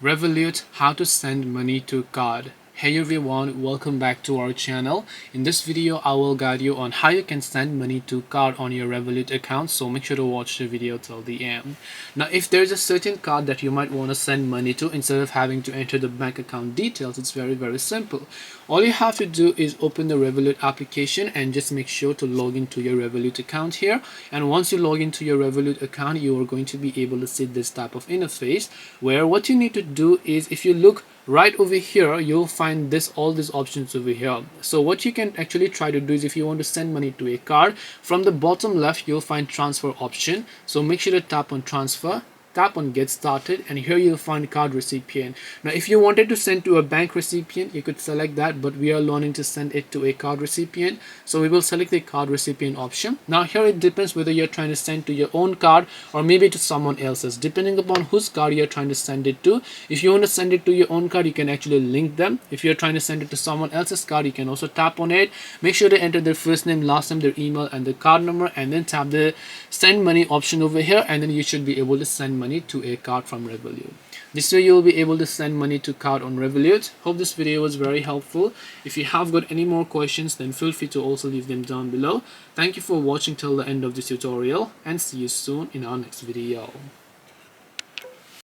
Revolut, how to send money to card. Hey everyone, welcome back to our channel. In this video, I will guide you on how you can send money to card on your Revolut account, so make sure to watch the video till the end. Now, if there's a certain card that you might want to send money to, instead of having to enter the bank account details, it's very simple. All you have to do is open the Revolut application and just make sure to log into your Revolut account here. And once you log into your Revolut account, you are going to be able to see this type of interface, where what you need to do is, if you look right over here, you'll find all these options over here. So what you can actually try to do is, if you want to send money to a card, from the bottom left you'll find transfer option. So make sure to tap on transfer, tap on get started, and here you'll find card recipient. Now if you wanted to send to a bank recipient, you could select that, but we are learning to send it to a card recipient, so we will select the card recipient option. Now here it depends whether you're trying to send to your own card or maybe to someone else's, depending upon whose card you're trying to send it to. If you want to send it to your own card, you can actually link them. If you're trying to send it to someone else's card, you can also tap on it. Make sure to enter their first name, last name, their email, and the card number, and then tap the send money option over here, and then you should be able to send money to a card from Revolut. This way you'll be able to send money to card on Revolut. Hope this video was very helpful. If you have got any more questions, then feel free to also leave them down below. Thank you for watching till the end of this tutorial, and see you soon in our next video.